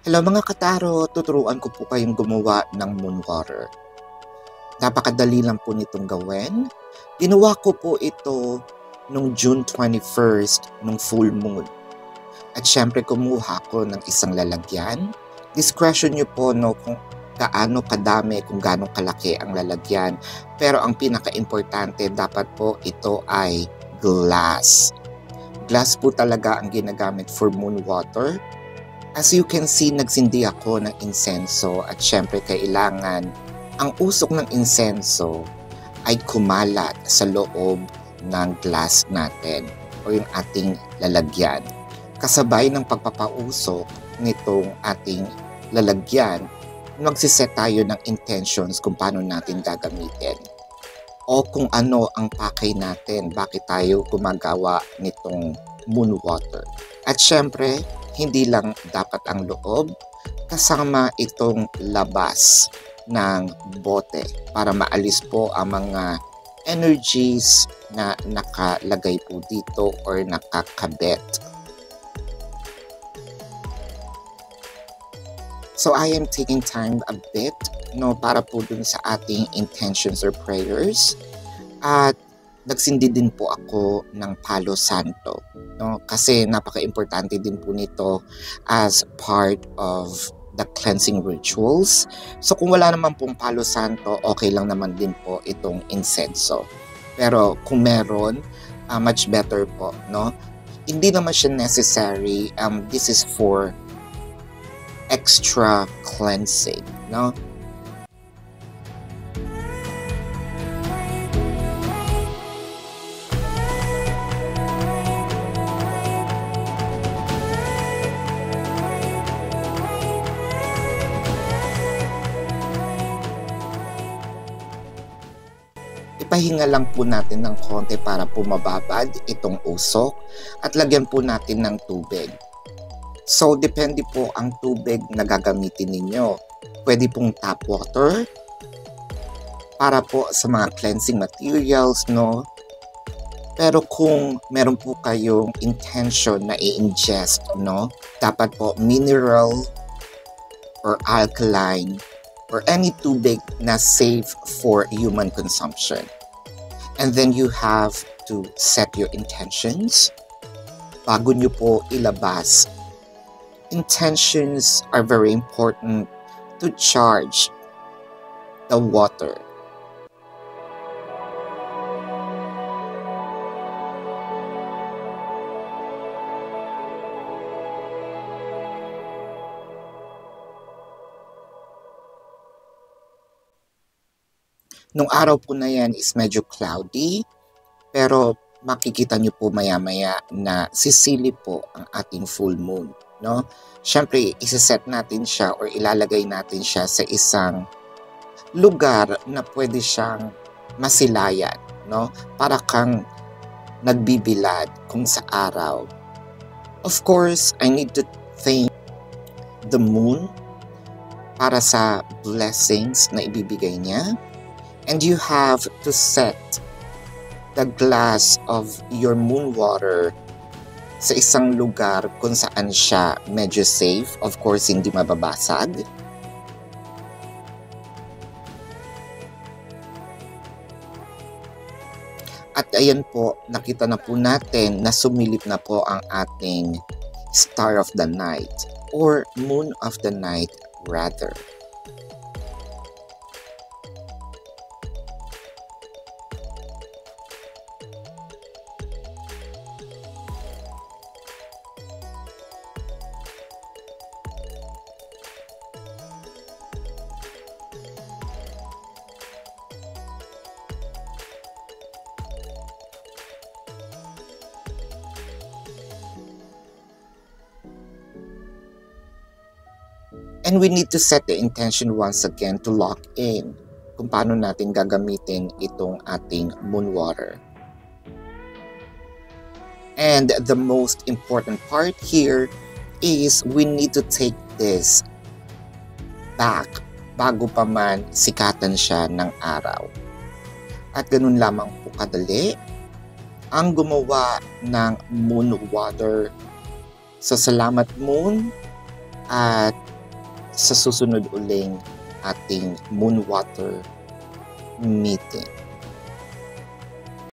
Hello mga kataro, tuturuan ko po kayong gumawa ng moon water. Napakadali lang po nitong gawin. Ginawa ko po ito nung June 21st, nung full moon. At syempre kumuha ko ng isang lalagyan. Discretion nyo po no, kung gaano kadami, kung gaano kalaki ang lalagyan. Pero ang pinaka-importante, dapat po ito ay glass. Glass po talaga ang ginagamit for moon water. As you can see, nagsindi ako ng insenso at syempre kailangan ang usok ng insenso ay kumalat sa loob ng glass natin o yung ating lalagyan. Kasabay ng pagpapausok nitong ating lalagyan, magsiset tayo ng intentions kung paano natin gagamitin o kung ano ang pakay natin, bakit tayo gumagawa nitong moon water. At syempre, hindi lang dapat ang loob, kasama itong labas ng bote para maalis po ang mga energies na nakalagay po dito or nakakabit. So I am taking time a bit para po dun sa ating intentions or prayers. At nagsindi din po ako ng Palo Santo, kasi napaka-importante din po nito as part of the cleansing rituals. So kung wala naman pong Palo Santo, okay lang naman din po itong insenso. Pero kung meron, much better po, Hindi naman siya necessary. This is for extra cleansing, Ipahinga lang po natin ng konti para po mababad itong usok at lagyan po natin ng tubig. So, depende po ang tubig na gagamitin ninyo. Pwede pong tap water para po sa mga cleansing materials, Pero kung meron po kayong intention na i-ingest, dapat po mineral or alkaline or any tubig na safe for human consumption. And then you have to set your intentions bago nyo po ilabas. Intentions are very important to charge the water. Nung araw po na yan is medyo cloudy, pero makikita nyo po maya-maya na sisilip po ang ating full moon, Siyempre, isa-set natin siya or ilalagay natin siya sa isang lugar na pwede siyang masilayan, Para kang nagbibilad kung sa araw. Of course, I need to thank the moon para sa blessings na ibibigay niya. And you have to set the glass of your moon water sa isang lugar kung saan siya medyo safe. Of course, hindi mababasag. At ayan po, nakita na po natin na sumilip na po ang ating star of the night or moon of the night rather. And we need to set the intention once again to lock in kung paano natin gagamitin itong ating moon water. And the most important part here is we need to take this back bago pa man sikatan siya ng araw. At ganun lamang po kadali ang gumawa ng moon water. So salamat moon at sa susunod uling ating Moon Water meeting.